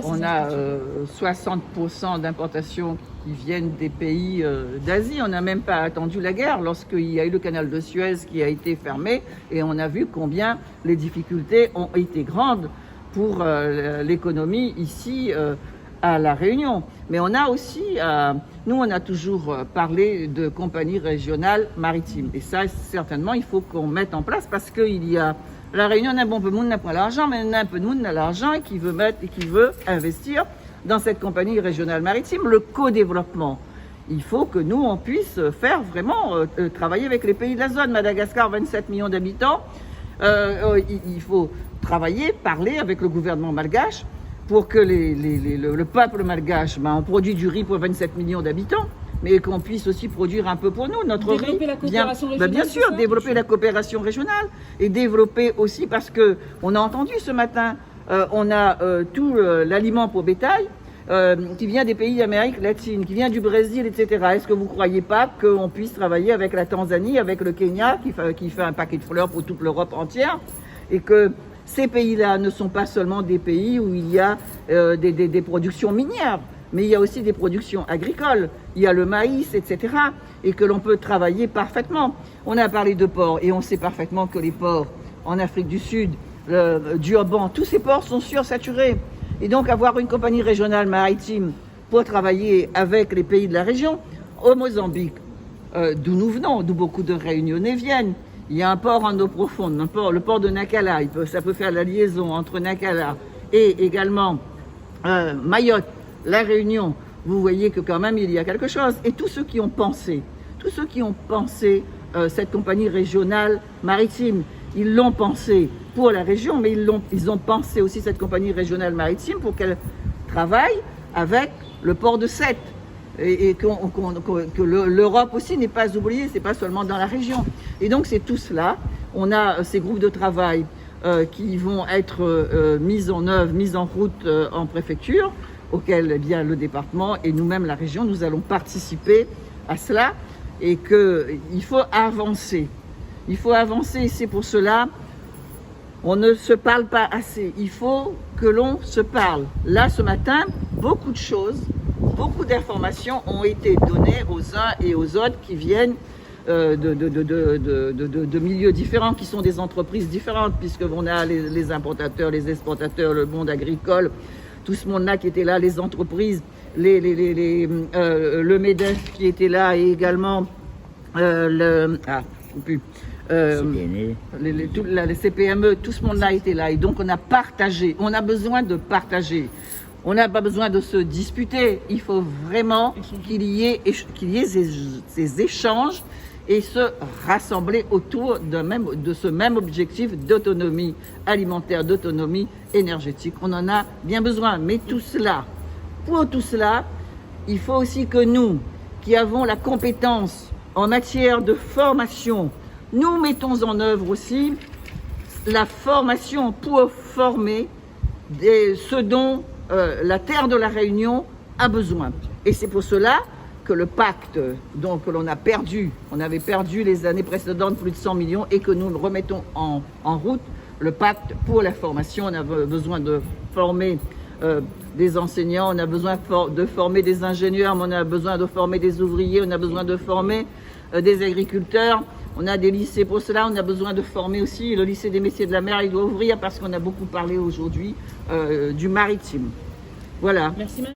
On a 60% d'importations qui viennent des pays d'Asie. On n'a même pas attendu la guerre lorsqu'il y a eu le canal de Suez qui a été fermé et on a vu combien les difficultés ont été grandes pour l'économie ici à La Réunion. Mais on a aussi, nous on a toujours parlé de compagnies régionales maritimes. Et ça, certainement, il faut qu'on mette en place parce qu'il y a La Réunion, on a un bon peu de monde n'a pas l'argent, mais on a un peu de monde qui a l'argent et qui veut investir dans cette compagnie régionale maritime. Le co-développement, il faut que nous, on puisse faire vraiment travailler avec les pays de la zone. Madagascar, 27 millions d'habitants. Il faut travailler, parler avec le gouvernement malgache pour que le peuple malgache, on produit du riz pour 27 millions d'habitants, mais qu'on puisse aussi produire un peu pour nous, notre riz. Développer la coopération régionale. Bien sûr, développer la coopération régionale et développer aussi, parce qu'on a entendu ce matin, on a tout l'aliment pour bétail qui vient des pays d'Amérique latine, qui vient du Brésil, etc. Est-ce que vous ne croyez pas qu'on puisse travailler avec la Tanzanie, avec le Kenya, qui fait un paquet de fleurs pour toute l'Europe entière, et que ces pays-là ne sont pas seulement des pays où il y a des productions minières, mais il y a aussi des productions agricoles, il y a le maïs, etc. Et que l'on peut travailler parfaitement. On a parlé de ports et on sait parfaitement que les ports en Afrique du Sud, Durban, tous ces ports sont sursaturés. Et donc avoir une compagnie régionale maritime pour travailler avec les pays de la région, au Mozambique, d'où nous venons, d'où beaucoup de Réunionnais viennent, il y a un port en eau profonde, le port de Nacala, ça peut faire la liaison entre Nacala et également Mayotte, La Réunion. Vous voyez que quand même il y a quelque chose. Et tous ceux qui ont pensé cette compagnie régionale maritime, ils l'ont pensé pour la région, mais ils ont pensé aussi cette compagnie régionale maritime pour qu'elle travaille avec le port de Sète. Et que l'Europe aussi n'est pas oubliée, c'est pas seulement dans la région. Et donc c'est tout cela. On a ces groupes de travail qui vont être mis en œuvre, mis en route en préfecture, auxquels eh bien, le département et nous-mêmes la région, nous allons participer à cela, et qu'il faut avancer. Il faut avancer, et c'est pour cela on ne se parle pas assez. Il faut que l'on se parle. Là, ce matin, beaucoup de choses, beaucoup d'informations ont été données aux uns et aux autres qui viennent de milieux différents, qui sont des entreprises différentes, puisqu'on a les importateurs, les exportateurs, le monde agricole, tout ce monde-là qui était là, les entreprises, le MEDEF qui était là, et également les CPME, tout ce monde-là était là. Et donc on a partagé, on a besoin de partager. On n'a pas besoin de se disputer, il faut vraiment qu'il y ait ces échanges et se rassembler autour de ce même objectif d'autonomie alimentaire, d'autonomie énergétique. On en a bien besoin, mais pour tout cela, il faut aussi que nous, qui avons la compétence en matière de formation, nous mettons en œuvre aussi la formation pour former ce dont la terre de la Réunion a besoin. Et c'est pour cela que le pacte que l'on a perdu, on avait perdu les années précédentes plus de 100 millions, et que nous remettons en route le pacte pour la formation. On a besoin de former des enseignants, on a besoin de former des ingénieurs, on a besoin de former des ouvriers, on a besoin de former des agriculteurs. On a des lycées pour cela, on a besoin de former aussi. Le lycée des métiers de la mer, il doit ouvrir parce qu'on a beaucoup parlé aujourd'hui du maritime. Voilà. Merci.